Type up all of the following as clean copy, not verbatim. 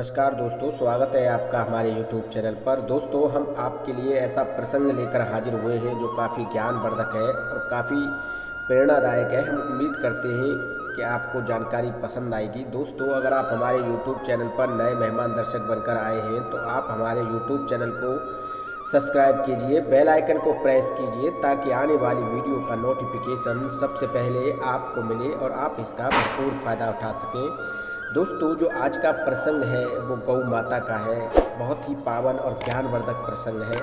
नमस्कार दोस्तों, स्वागत है आपका हमारे YouTube चैनल पर। दोस्तों, हम आपके लिए ऐसा प्रसंग लेकर हाजिर हुए हैं जो काफ़ी ज्ञानवर्धक है और काफ़ी प्रेरणादायक है। हम उम्मीद करते हैं कि आपको जानकारी पसंद आएगी। दोस्तों, अगर आप हमारे YouTube चैनल पर नए मेहमान दर्शक बनकर आए हैं तो आप हमारे YouTube चैनल को सब्सक्राइब कीजिए, बेल आइकन को प्रेस कीजिए ताकि आने वाली वीडियो का नोटिफिकेशन सबसे पहले आपको मिले और आप इसका भरपूर फ़ायदा उठा सकें। दोस्तों, जो आज का प्रसंग है वो गौ माता का है। बहुत ही पावन और ज्ञानवर्धक प्रसंग है।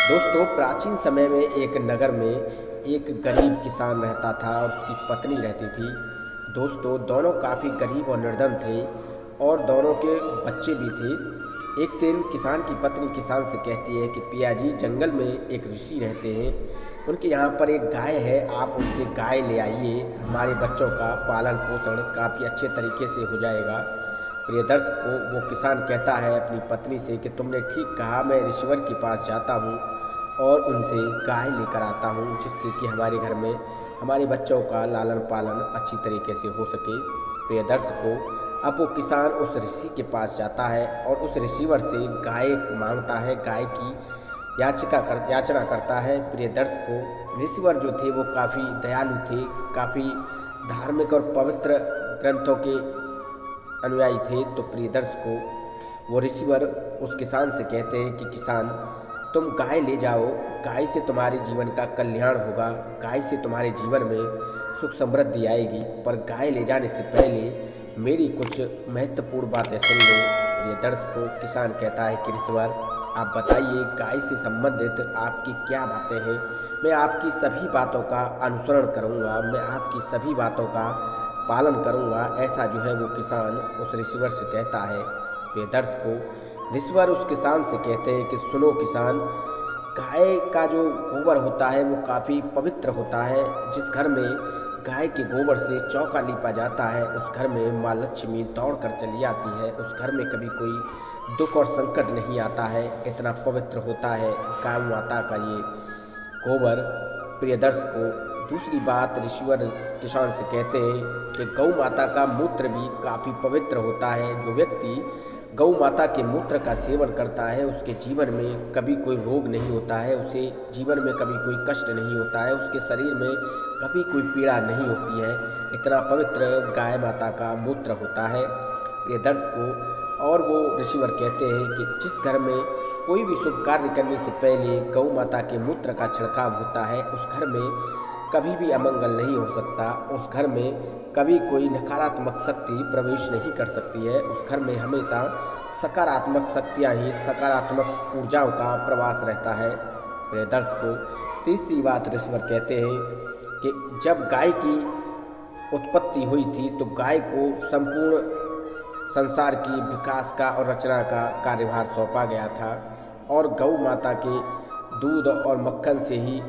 दोस्तों, प्राचीन समय में एक नगर में एक गरीब किसान रहता था और उसकी पत्नी रहती थी। दोस्तों, दोनों काफ़ी गरीब और निर्धन थे और दोनों के बच्चे भी थे। एक दिन किसान की पत्नी किसान से कहती है कि पिया जी, जंगल में एक ऋषि रहते हैं, उनके यहाँ पर एक गाय है, आप उनसे गाय ले आइए, हमारे बच्चों का पालन पोषण काफ़ी अच्छे तरीके से हो जाएगा। प्रिय दर्शक को वो किसान कहता है अपनी पत्नी से कि तुमने ठीक कहा, मैं ऋषिवर के पास जाता हूँ और उनसे गाय लेकर आता हूँ जिससे कि हमारे घर में हमारे बच्चों का लालन पालन अच्छी तरीके से हो सके। प्रिय दर्शक को अब वो किसान उस ऋषि के पास जाता है और उस ऋषिवर से गाय मांगता है, गाय की याचना करता है। प्रिय दर्शक को ऋषिवर जो थे वो काफ़ी दयालु थे, काफ़ी धार्मिक और पवित्र ग्रंथों के अनुयायी थे। तो प्रिय दर्शक को वो ऋषिवर उस किसान से कहते हैं कि किसान, तुम गाय ले जाओ, गाय से तुम्हारे जीवन का कल्याण होगा, गाय से तुम्हारे जीवन में सुख समृद्धि आएगी। पर गाय ले जाने से पहले मेरी कुछ महत्वपूर्ण बातें सुन लो। प्रिय दर्शक को किसान कहता है कि ऋषिवर, आप बताइए गाय से संबंधित आपकी क्या बातें हैं, मैं आपकी सभी बातों का अनुसरण करूंगा, मैं आपकी सभी बातों का पालन करूंगा। ऐसा जो है वो किसान उस ऋषिवर से कहता है। प्रिय दर्शक को ऋषिवर उस किसान से कहते हैं कि सुनो किसान, गाय का जो गोबर होता है वो काफ़ी पवित्र होता है। जिस घर में गाय के गोबर से चौका लीपा जाता है उस घर में माँ लक्ष्मी दौड़ कर चली आती है, उस घर में कभी कोई दुख और संकट नहीं आता है। इतना पवित्र होता है गाय माता का ये गोबर। प्रिय दर्शक को दूसरी बात ऋषिवर किसान से कहते हैं कि गौ माता का मूत्र भी काफ़ी पवित्र होता है। जो व्यक्ति गौ माता के मूत्र का सेवन करता है उसके जीवन में कभी कोई रोग नहीं होता है, उसे जीवन में कभी कोई कष्ट नहीं होता है, उसके शरीर में कभी कोई पीड़ा नहीं होती है। इतना पवित्र गाय माता का मूत्र होता है। प्रिय दर्शक को और वो ऋषिवर कहते हैं कि जिस घर में कोई भी शुभ कार्य करने से पहले गौ माता के मूत्र का छिड़काव होता है उस घर में कभी भी अमंगल नहीं हो सकता, उस घर में कभी कोई नकारात्मक शक्ति प्रवेश नहीं कर सकती है। उस घर में हमेशा सकारात्मक शक्तियाँ ही, सकारात्मक ऊर्जाओं का प्रवास रहता है। प्रिय दर्शक को तीसरी बात ऋषिवर कहते हैं कि जब गाय की उत्पत्ति हुई थी तो गाय को संपूर्ण संसार की विकास का और रचना का कार्यभार सौंपा गया था और गौ माता के दूध और मक्खन से ही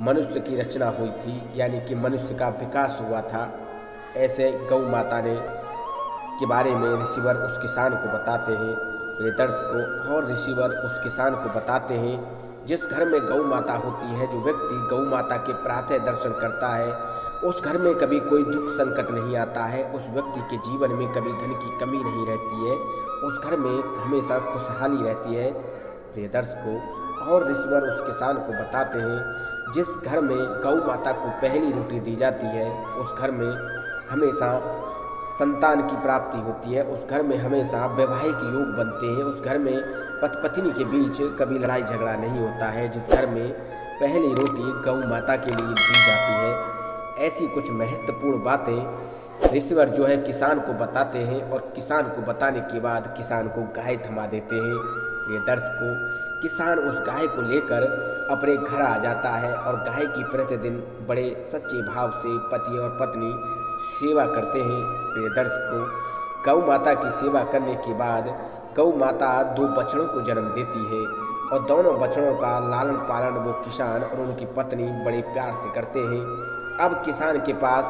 मनुष्य की रचना हुई थी, यानी कि मनुष्य का विकास हुआ था। ऐसे गौ माता ने के बारे में ऋषिवर उस किसान को बताते हैं। प्रिय दर्शक को और ऋषिवर उस किसान को बताते हैं जिस घर में गौ माता होती है, जो व्यक्ति गौ माता के प्रातः दर्शन करता है उस घर में कभी कोई दुख संकट नहीं आता है, उस व्यक्ति के जीवन में कभी धन की कमी नहीं रहती है, उस घर में हमेशा खुशहाली रहती है। प्रिय दर्शक को और ऋषिवर उस किसान को बताते हैं जिस घर में गौ माता को पहली रोटी दी जाती है उस घर में हमेशा संतान की प्राप्ति होती है, उस घर में हमेशा वैवाहिक योग बनते हैं, उस घर में पति पत्नी के बीच कभी लड़ाई झगड़ा नहीं होता है, जिस घर में पहली रोटी गौ माता के लिए दी जाती है। ऐसी कुछ महत्वपूर्ण बातें ऋषिवर जो है किसान को बताते हैं और किसान को बताने के बाद किसान को गाय थमा देते हैं। ये दर्शक को किसान उस गाय को लेकर अपने घर आ जाता है और गाय की प्रतिदिन बड़े सच्चे भाव से पति और पत्नी सेवा करते हैं। प्रिय दर्शक को गौ माता की सेवा करने के बाद गौ माता 2 बछड़ों को जन्म देती है और दोनों बछड़ों का लालन पालन वो किसान और उनकी पत्नी बड़े प्यार से करते हैं। अब किसान के पास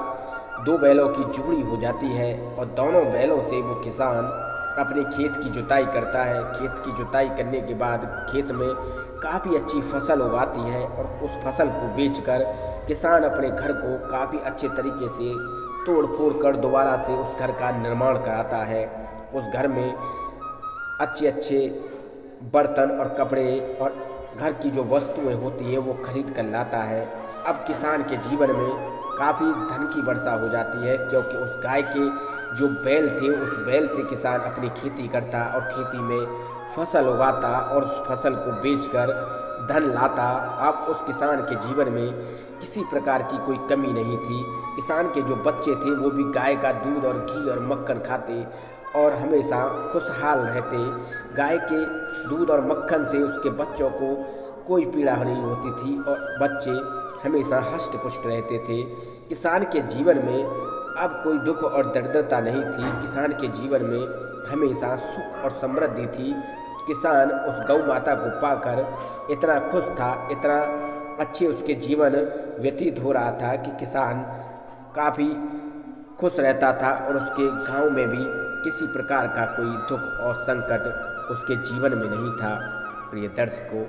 2 बैलों की जोड़ी हो जाती है और दोनों बैलों से वो किसान अपने खेत की जुताई करता है। खेत की जुताई करने के बाद खेत में काफ़ी अच्छी फसल उगाती है और उस फसल को बेचकर किसान अपने घर को काफ़ी अच्छे तरीके से तोड़ फोड़ कर दोबारा से उस घर का निर्माण कराता है। उस घर में अच्छे अच्छे बर्तन और कपड़े और घर की जो वस्तुएं होती हैं वो खरीद कर लाता है। अब किसान के जीवन में काफ़ी धन की वर्षा हो जाती है, क्योंकि उस गाय के जो बैल थे उस बैल से किसान अपनी खेती करता और खेती में फसल उगाता और उस फसल को बेचकर धन लाता। अब उस किसान के जीवन में किसी प्रकार की कोई कमी नहीं थी। किसान के जो बच्चे थे वो भी गाय का दूध और घी और मक्खन खाते और हमेशा खुशहाल रहते। गाय के दूध और मक्खन से उसके बच्चों को कोई पीड़ा नहीं होती थी और बच्चे हमेशा हष्ट पुष्ट रहते थे। किसान के जीवन में अब कोई दुख और दरिद्रता नहीं थी। किसान के जीवन में हमेशा सुख और समृद्धि थी। किसान उस गौ माता को पाकर इतना खुश था, इतना अच्छे उसके जीवन व्यतीत हो रहा था कि किसान काफ़ी खुश रहता था और उसके गांव में भी किसी प्रकार का कोई दुख और संकट उसके जीवन में नहीं था। प्रिय दर्शकों,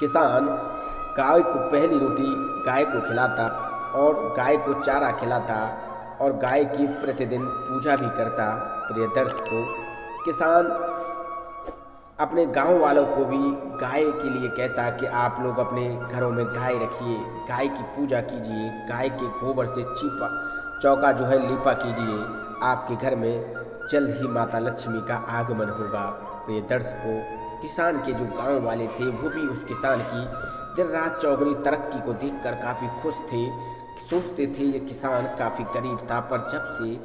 किसान गाय को पहली रोटी गाय को खिलाता और गाय को चारा खिलाता और गाय की प्रतिदिन पूजा भी करता। प्रिय दर्शकों, किसान अपने गांव वालों को भी गाय के लिए कहता कि आप लोग अपने घरों में गाय रखिए, गाय की पूजा कीजिए, गाय के गोबर से चौका जो है लीपा कीजिए। आपके घर में जल्द ही माता लक्ष्मी का आगमन होगा। प्रिय दर्शकों, किसान के जो गांव वाले थे वो भी उस किसान की दिन रात चौगुनी तरक्की को देखकर काफ़ी खुश थे। सोचते थे ये किसान काफ़ी गरीब था, पर जब से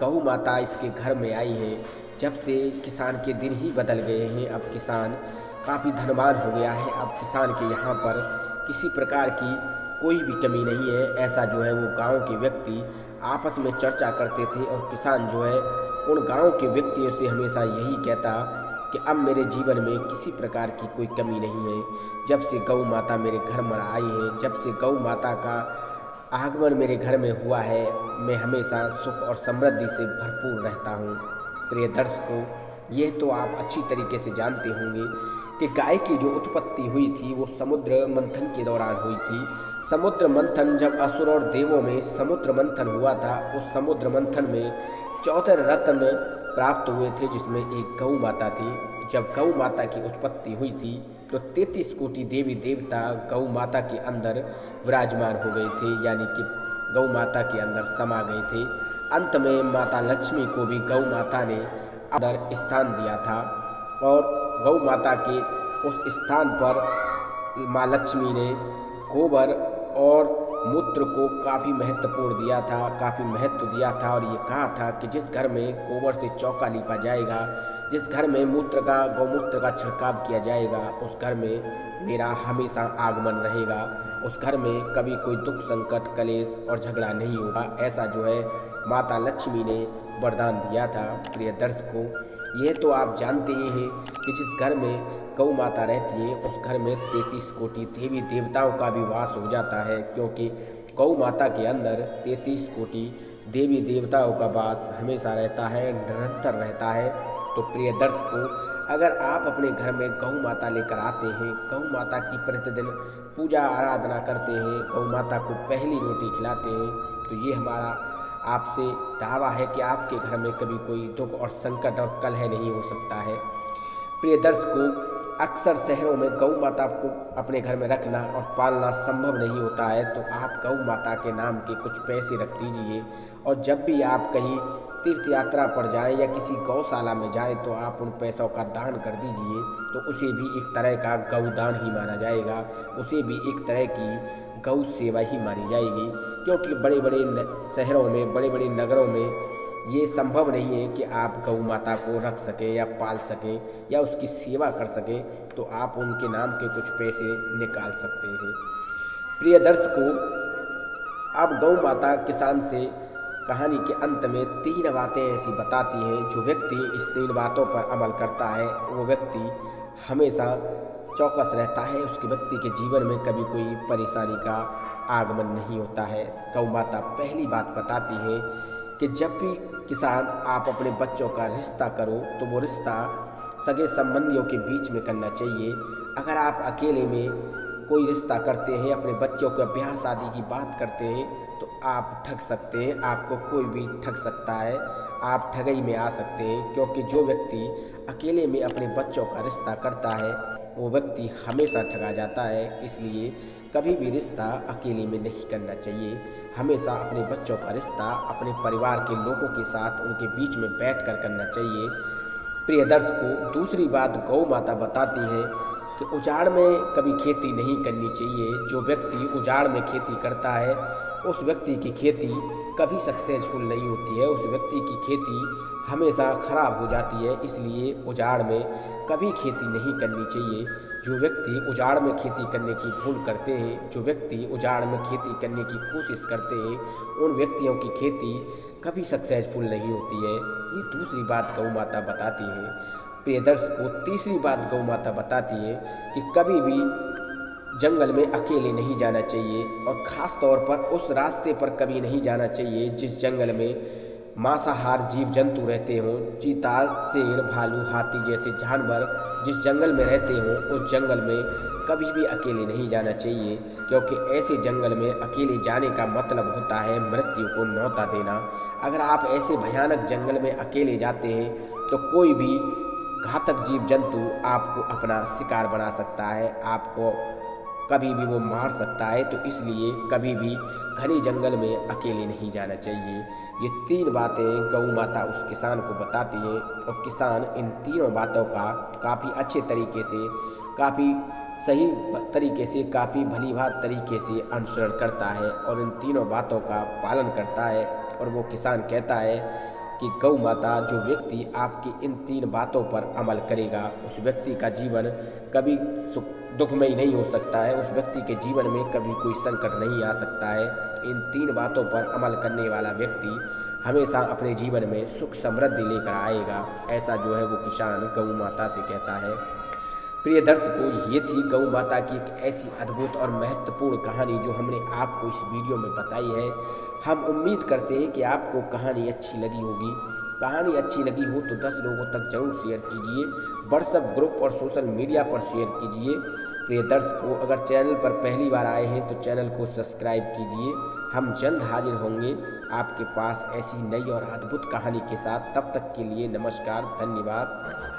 गौ माता इसके घर में आई है, जब से किसान के दिन ही बदल गए हैं। अब किसान काफ़ी धनवान हो गया है। अब किसान के यहाँ पर किसी प्रकार की कोई भी कमी नहीं है। ऐसा जो है वो गांव के व्यक्ति आपस में चर्चा करते थे और किसान जो है उन गांव के व्यक्तियों से हमेशा यही कहता कि अब मेरे जीवन में किसी प्रकार की कोई कमी नहीं है। जब से गौ माता मेरे घर में आई है, जब से गौ माता का आगमन मेरे घर में हुआ है, मैं हमेशा सुख और समृद्धि से भरपूर रहता हूँ। प्रिय दर्शकों, ये तो आप अच्छी तरीके से जानते होंगे कि गाय की जो उत्पत्ति हुई थी वो समुद्र मंथन के दौरान हुई थी। समुद्र मंथन, जब असुर और देवों में समुद्र मंथन हुआ था, उस समुद्र मंथन में 14 रत्न प्राप्त हुए थे, जिसमें एक गौ माता थी। जब गौ माता की उत्पत्ति हुई थी तो 33 कोटि देवी देवता गौ माता के अंदर विराजमान हो गए थे, यानी कि गौ माता के अंदर समा गए थे। अंत में माता लक्ष्मी को भी गौ माता ने अंदर स्थान दिया था और गौ माता के उस स्थान पर माँ लक्ष्मी ने गोबर और मूत्र को काफ़ी महत्वपूर्ण दिया था, काफ़ी महत्व दिया था और ये कहा था कि जिस घर में गोबर से चौका लीपा जाएगा, जिस घर में गौमूत्र का छिड़काव किया जाएगा, उस घर में मेरा हमेशा आगमन रहेगा। उस घर में कभी कोई दुख संकट कलेश और झगड़ा नहीं होगा। ऐसा जो है माता लक्ष्मी ने वरदान दिया था। प्रिय दर्शकों, ये तो आप जानते ही हैं कि जिस घर में गौ माता रहती है उस घर में 33 कोटि देवी देवताओं का भी वास हो जाता है, क्योंकि गौ माता के अंदर 33 कोटि देवी देवताओं का वास हमेशा रहता है, निरंतर रहता है। तो प्रिय दर्शकों, अगर आप अपने घर में गौ माता लेकर आते हैं, गौ माता की प्रतिदिन पूजा आराधना करते हैं, गौ माता को पहली रोटी खिलाते हैं, तो ये हमारा आपसे दावा है कि आपके घर में कभी कोई दुख और संकट और कलह नहीं हो सकता है। प्रिय दर्शकों, अक्सर शहरों में गौ माता को अपने घर में रखना और पालना संभव नहीं होता है, तो आप गौ माता के नाम के कुछ पैसे रख दीजिए और जब भी आप कहीं तीर्थ यात्रा पर जाएं या किसी गौशाला में जाएं तो आप उन पैसों का दान कर दीजिए, तो उसे भी एक तरह का गौदान ही माना जाएगा, उसे भी एक तरह की गौ सेवा ही मानी जाएगी। क्योंकि बड़े बड़े शहरों में, बड़े बड़े नगरों में ये संभव नहीं है कि आप गौ माता को रख सकें या पाल सकें या उसकी सेवा कर सकें, तो आप उनके नाम के कुछ पैसे निकाल सकते हैं। प्रिय दर्शकों, अब गौ माता किसान से कहानी के अंत में 3 बातें ऐसी बताती हैं, जो व्यक्ति इस 3 बातों पर अमल करता है वो व्यक्ति हमेशा चौकस रहता है, उसके व्यक्ति के जीवन में कभी कोई परेशानी का आगमन नहीं होता है। गौ माता पहली बात बताती है कि जब भी किसान आप अपने बच्चों का रिश्ता करो तो वो रिश्ता सगे संबंधियों के बीच में करना चाहिए। अगर आप अकेले में कोई रिश्ता करते हैं, अपने बच्चों के ब्याह शादी की बात करते हैं, तो आप ठग सकते हैं, आपको कोई भी ठग सकता है, आप ठगई में आ सकते हैं। क्योंकि जो व्यक्ति अकेले में अपने बच्चों का रिश्ता करता है वो व्यक्ति हमेशा ठगा जाता है। इसलिए कभी भी रिश्ता अकेले में नहीं करना चाहिए। हमेशा अपने बच्चों का रिश्ता अपने परिवार के लोगों के साथ उनके बीच में बैठकर करना चाहिए। प्रिय दर्शकों, दूसरी बात गौ माता बताती है कि उजाड़ में कभी खेती नहीं करनी चाहिए। जो व्यक्ति उजाड़ में खेती करता है उस व्यक्ति की खेती कभी सक्सेसफुल नहीं होती है, उस व्यक्ति की खेती हमेशा खराब हो जाती है। इसलिए उजाड़ में कभी खेती नहीं करनी चाहिए। जो व्यक्ति उजाड़ में खेती करने की भूल करते हैं, जो व्यक्ति उजाड़ में खेती करने की कोशिश करते हैं, उन व्यक्तियों की खेती कभी सक्सेसफुल नहीं होती है। ये दूसरी बात गौ माता बताती है। प्रिय दर्शकों, तीसरी बात गौ माता बताती है कि कभी भी जंगल में अकेले नहीं जाना चाहिए और ख़ास तौर पर उस रास्ते पर कभी नहीं जाना चाहिए जिस जंगल में मांसाहार जीव जंतु रहते हों। चीता, शेर, भालू, हाथी जैसे जानवर जिस जंगल में रहते हों उस जंगल में कभी भी अकेले नहीं जाना चाहिए, क्योंकि ऐसे जंगल में अकेले जाने का मतलब होता है मृत्यु को न्योता देना। अगर आप ऐसे भयानक जंगल में अकेले जाते हैं तो कोई भी घातक जीव जंतु आपको अपना शिकार बना सकता है, आपको कभी भी वो मार सकता है। तो इसलिए कभी भी घने जंगल में अकेले नहीं जाना चाहिए। ये 3 बातें गौ माता उस किसान को बताती हैं और किसान इन तीनों बातों का काफ़ी अच्छे तरीके से, काफ़ी सही तरीके से, काफ़ी भलीभांति तरीके से अनुसरण करता है और इन तीनों बातों का पालन करता है। और वो किसान कहता है कि गौ माता, जो व्यक्ति आपकी इन 3 बातों पर अमल करेगा उस व्यक्ति का जीवन कभी दुखमयी नहीं हो सकता है, उस व्यक्ति के जीवन में कभी कोई संकट नहीं आ सकता है। इन 3 बातों पर अमल करने वाला व्यक्ति हमेशा अपने जीवन में सुख समृद्धि लेकर आएगा। ऐसा जो है वो किसान गौ माता से कहता है। प्रिय दर्शकों, ये थी गौ माता की एक ऐसी अद्भुत और महत्वपूर्ण कहानी जो हमने आपको इस वीडियो में बताई है। हम उम्मीद करते हैं कि आपको कहानी अच्छी लगी होगी। कहानी अच्छी लगी हो तो 10 लोगों तक जरूर शेयर कीजिए, व्हाट्सएप ग्रुप और सोशल मीडिया पर शेयर कीजिए। प्रिय दर्शकों, अगर चैनल पर पहली बार आए हैं तो चैनल को सब्सक्राइब कीजिए। हम जल्द हाजिर होंगे आपके पास ऐसी नई और अद्भुत कहानी के साथ। तब तक के लिए नमस्कार, धन्यवाद।